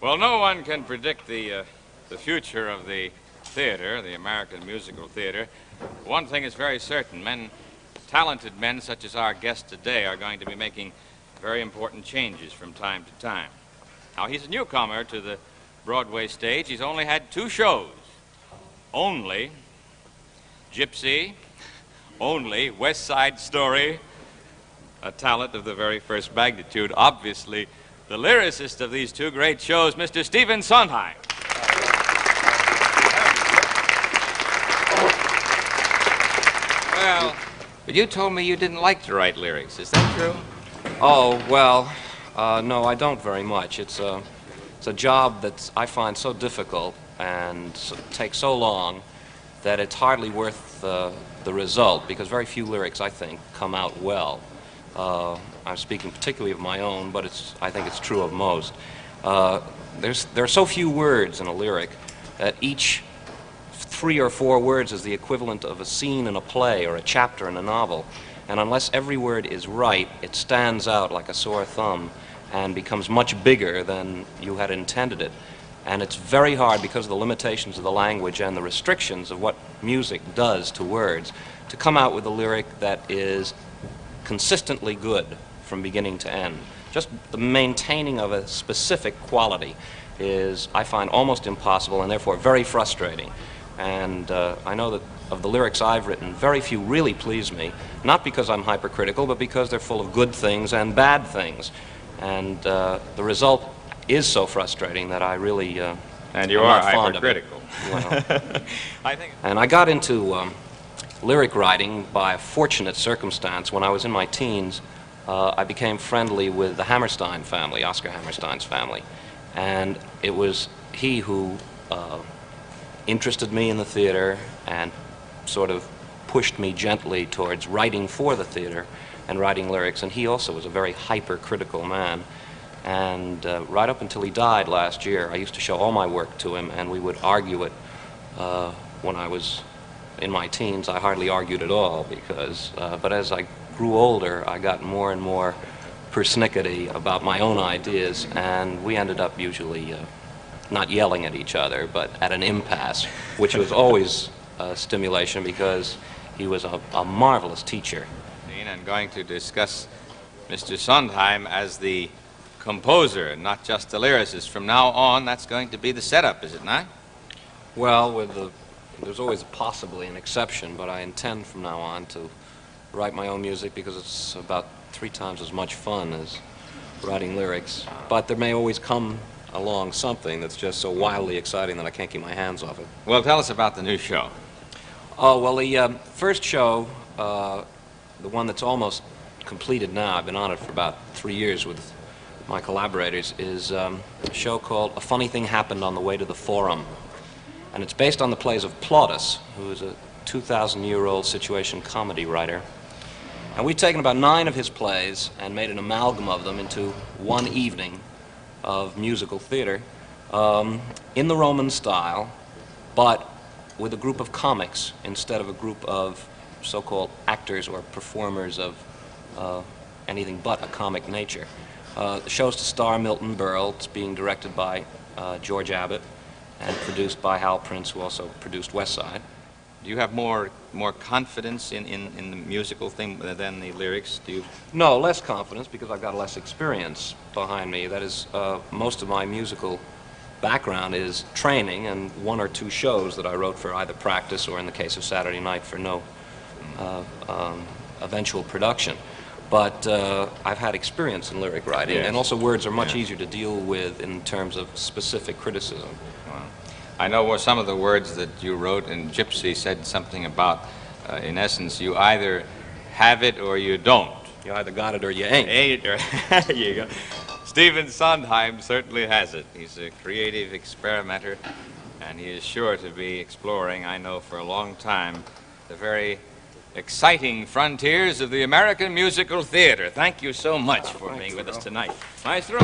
Well, no one can predict the future of the theater, the American musical theater. One thing is very certain. Talented men such as our guest today are going to be making very important changes from time to time. Now, he's a newcomer to the Broadway stage. He's only had 2 shows. Only Gypsy, only West Side Story, a talent of the very first magnitude. Obviously, the lyricist of these 2 great shows, Mr. Stephen Sondheim. Well, but you told me you didn't like to write lyrics. Is that true? Oh, well, no, I don't very much. It's a job that I find so difficult and takes so long that it's hardly worth the result, because very few lyrics, I think, come out well. I'm speaking particularly of my own, but I think it's true of most. There are so few words in a lyric that each 3 or 4 words is the equivalent of a scene in a play or a chapter in a novel. And unless every word is right, it stands out like a sore thumb and becomes much bigger than you had intended it. And it's very hard, because of the limitations of the language and the restrictions of what music does to words, to come out with a lyric that is consistently good from beginning to end. Just the maintaining of a specific quality is, I find, almost impossible and therefore very frustrating. And I know that of the lyrics I've written, very few really please me, not because I'm hypercritical, but because they're full of good things and bad things. And the result is so frustrating that I really and you are hypercritical. Well, and I got into lyric writing by a fortunate circumstance. When I was in my teens, I became friendly with the Hammerstein family, Oscar Hammerstein's family. And it was he who interested me in the theater and sort of pushed me gently towards writing for the theater and writing lyrics. And he also was a very hypercritical man. And right up until he died last year, I used to show all my work to him, and we would argue it. When I was in my teens, I hardly argued at all, because, but as I grew older, I got more and more persnickety about my own ideas, and we ended up usually not yelling at each other, but at an impasse, which was always a stimulation, because he was a marvelous teacher. And going to discuss Mr. Sondheim as the composer, not just the lyricist. From now on, that's going to be the setup, is it not? Well, there's always possibly an exception, but I intend from now on to write my own music, because it's about 3 times as much fun as writing lyrics. But there may always come along something that's just so wildly exciting that I can't keep my hands off it. Well, tell us about the new show. Oh, well, the first show, the one that's almost completed now, I've been on it for about 3 years with my collaborators, is a show called A Funny Thing Happened on the Way to the Forum. And it's based on the plays of Plautus, who is a 2,000-year-old situation comedy writer. And we've taken about 9 of his plays and made an amalgam of them into one evening of musical theater in the Roman style, but with a group of comics instead of a group of so-called actors or performers of anything but a comic nature. The show's to star Milton Berle. It's being directed by George Abbott and produced by Hal Prince, who also produced West Side. Do you have more confidence in the musical thing than the lyrics? Do you? No, less confidence, because I've got less experience behind me. That is, most of my musical background is training and 1 or 2 shows that I wrote for either practice or, in the case of Saturday Night, for no eventual production. But I've had experience in lyric writing, yes. And also words are much easier to deal with in terms of specific criticism. Wow. I know some of the words that you wrote in Gypsy said something about, in essence, you either have it or you don't. You either got it or you ain't. There you go. Stephen Sondheim certainly has it. He's a creative experimenter, and he is sure to be exploring, I know for a long time, the very exciting frontiers of the American musical theater. Thank you so much for being with us tonight. Maestro!